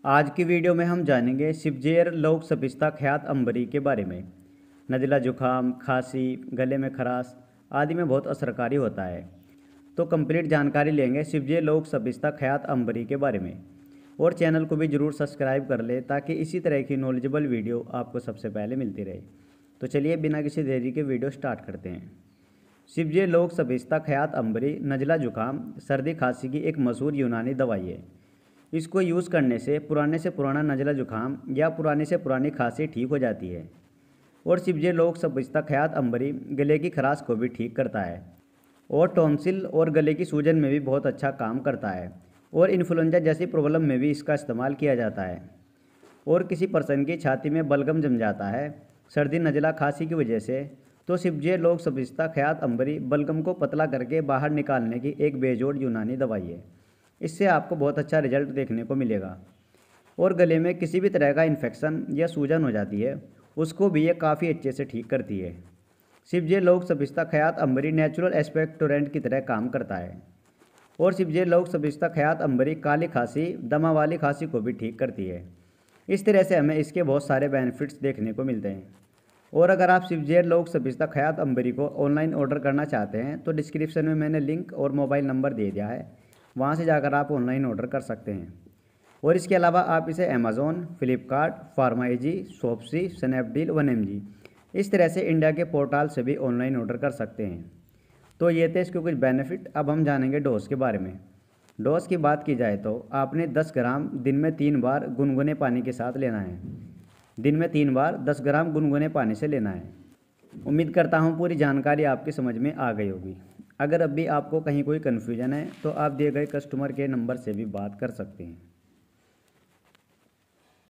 आज की वीडियो में हम जानेंगे सिपजेर लोक सपिस्ता ख्यात अंबरी के बारे में। नज़ला जुकाम, खांसी, गले में खराश आदि में बहुत असरकारी होता है। तो कंप्लीट जानकारी लेंगे सिपजेर लोक सपिस्ता ख्यात अंबरी के बारे में। और चैनल को भी ज़रूर सब्सक्राइब कर ले ताकि इसी तरह की नॉलेजेबल वीडियो आपको सबसे पहले मिलती रहे। तो चलिए बिना किसी देरी के वीडियो स्टार्ट करते हैं। सिपजेर लोक सपिस्ता ख्यात अंबरी नज़ला जुकाम, सर्दी खांसी की एक मशहूर यूनानी दवाई है। इसको यूज़ करने से पुराना नज़ला जुकाम या पुरानी से पुरानी खांसी ठीक हो जाती है। और सिपजेर लोक सपिस्ता ख्यात अंबरी गले की खराश को भी ठीक करता है और टॉन्सिल और गले की सूजन में भी बहुत अच्छा काम करता है। और इन्फ्लुएंजा जैसी प्रॉब्लम में भी इसका इस्तेमाल किया जाता है। और किसी पर्सन की छाती में बलगम जम जाता है सर्दी नज़ला खांसी की वजह से, तो सिपजेर लोक सपिस्ता ख्यात अंबरी बलगम को पतला करके बाहर निकालने की एक बेजोड़ यूनानी दवाई है। इससे आपको बहुत अच्छा रिजल्ट देखने को मिलेगा। और गले में किसी भी तरह का इन्फेक्शन या सूजन हो जाती है उसको भी ये काफ़ी अच्छे से ठीक करती है। सिपजेर लोक सपिस्ता ख्यात अंबरी नेचुरल एक्सपेक्टोरेंट की तरह काम करता है। और सिपजेर लोक सपिस्ता ख्यात अंबरी काली खांसी, दमा वाली खांसी को भी ठीक करती है। इस तरह से हमें इसके बहुत सारे बेनिफिट्स देखने को मिलते हैं। और अगर आप सिपजेर लोक सपिस्ता ख्यात अंबरी को ऑनलाइन ऑर्डर करना चाहते हैं तो डिस्क्रिप्शन में मैंने लिंक और मोबाइल नंबर दे दिया है, वहाँ से जाकर आप ऑनलाइन ऑर्डर कर सकते हैं। और इसके अलावा आप इसे Amazon, Flipkart, PharmEasy, Shopsy, Snapdeal, 1mg इस तरह से इंडिया के पोर्टल से भी ऑनलाइन ऑर्डर कर सकते हैं। तो ये थे इसके कुछ बेनिफिट। अब हम जानेंगे डोज के बारे में। डोज की बात की जाए तो आपने 10 ग्राम दिन में 3 बार गुनगुने पानी के साथ लेना है। दिन में 3 बार 10 ग्राम गुनगुने पानी से लेना है। उम्मीद करता हूँ पूरी जानकारी आपकी समझ में आ गई होगी। अगर अब भी आपको कहीं कोई कन्फ्यूजन है तो आप दिए गए कस्टमर केयर नंबर से भी बात कर सकते हैं।